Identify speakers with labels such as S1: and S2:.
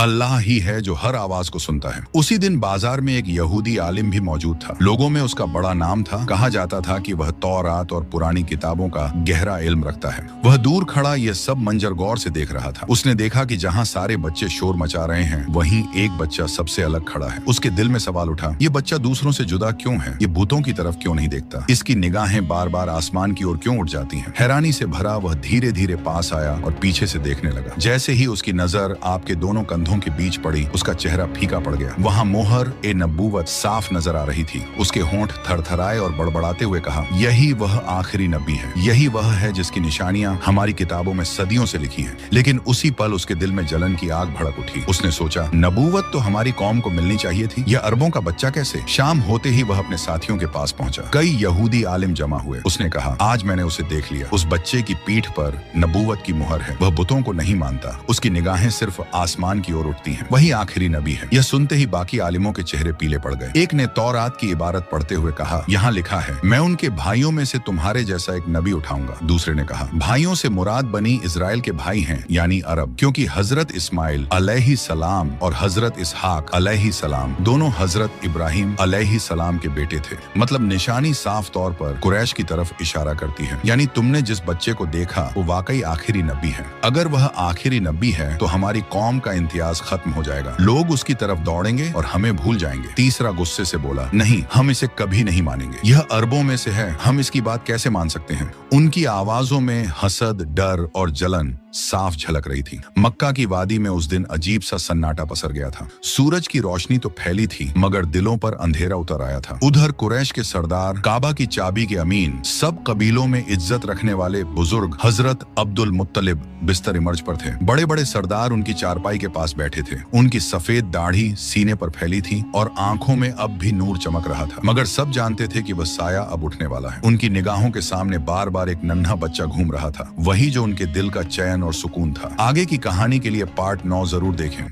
S1: अल्लाह ही है जो हर आवाज को सुनता है। उसी दिन बाजार में एक यहूदी आलिम भी मौजूद था। लोगों में उसका बड़ा नाम था। कहा जाता था कि वह तौरात और पुरानी किताबों का गहरा इल्म रखता है। वह दूर खड़ा ये सब मंजर गौर से देख रहा था। उसने देखा कि जहाँ सारे बच्चे शोर मचा रहे हैं, वहीं एक बच्चा सबसे अलग खड़ा है। उसके दिल में सवाल उठा, ये बच्चा दूसरों से जुदा क्यों है? ये भूतों की तरफ क्यों नहीं देखता? इसकी निगाहें बार बार आसमान की ओर क्यों उठ जाती हैं? हैरानी से भरा वह धीरे धीरे पास आया और पीछे से देखने लगा। जैसे ही उसकी नजर आपके दोनों कंधों के बीच पड़ी, उसका चेहरा फीका पड़ गया। वहाँ मोहर ए नबूवत साफ नजर आ रही थी। उसके होंठ थरथराए और बड़बड़ाते हुए कहा, यही वह आखिरी नबी है। यही वह है जिसकी निशानियां हमारी किताबों में सदियों से लिखी हैं। लेकिन उसी पल उसके दिल में जलन की आग भड़क उठी। उसने सोचा, नबूवत तो हमारी कौम को मिलनी चाहिए थी, यह अरबों का बच्चा कैसे? शाम होते ही वह अपने साथियों के पास पहुंचा। कई यहूदी आलिम जमा हुए। उसने कहा, आज मैंने उसे देख लिया। उस बच्चे की पीठ पर नबूवत की मुहर है। वह बुतों को नहीं मानता। उसकी निगाहें सिर्फ आसमान की ओर उठती हैं। वही आखिरी नबी है। यह सुनते ही बाकी आलिमों के चेहरे पीले पड़ गए। एक ने तौरात की इबारत पढ़ते हुए कहा, यहाँ लिखा है, मैं उनके भाइयों में से तुम्हारे जैसा एक नबी उठाऊंगा। दूसरे ने कहा, भाइयों से मुराद बनी इजराइल के भाई हैं, यानी अरब, क्योंकि हजरत इस्माइल अलैहि सलाम और हजरत इसहाक अलैहि सलाम दोनों हजरत इब्राहिम अलैहि सलाम के बेटे थे। मतलब निशानी साफ तौर पर कुरैश की तरफ इशारा करती है। यानी तुमने जिस बच्चे को देखा वो वाकई आखिरी नबी है। अगर वह आखिरी नबी है तो हमारी कौम का इम्तियाज खत्म हो जाएगा। लोग उसकी तरफ दौड़ेंगे और हमें भूल जाएंगे। तीसरा गुस्से से बोला, नहीं, हम इसे कभी नहीं मानेंगे। यह अरबों में से है, हम इसकी बात कैसे मान सकते हैं? उनकी आवाजों में हसद, डर और जलन साफ झलक रही थी। मक्का की वादी में उस दिन अजीब सा सन्नाटा पसर गया था। सूरज की रोशनी तो फैली थी, मगर दिलों पर अंधेरा उतर आया था। उधर कुरैश के सरदार, काबा की चाबी के अमीन, सब कबीलों में इज्जत रखने वाले बुजुर्ग हजरत अब्दुल मुत्तलिब बिस्तर इमर्ज पर थे। बड़े बड़े सरदार उनकी चारपाई के पास बैठे थे। उनकी सफेद दाढ़ी सीने पर फैली थी और आंखों में अब भी नूर चमक रहा था। मगर सब जानते थे कि वह साया अब उठने वाला है। उनकी निगाहों के सामने बार बार एक नन्हा बच्चा घूम रहा था, वही जो उनके दिल का चैन और सुकून था। आगे की कहानी के लिए पार्ट 9 जरूर देखें।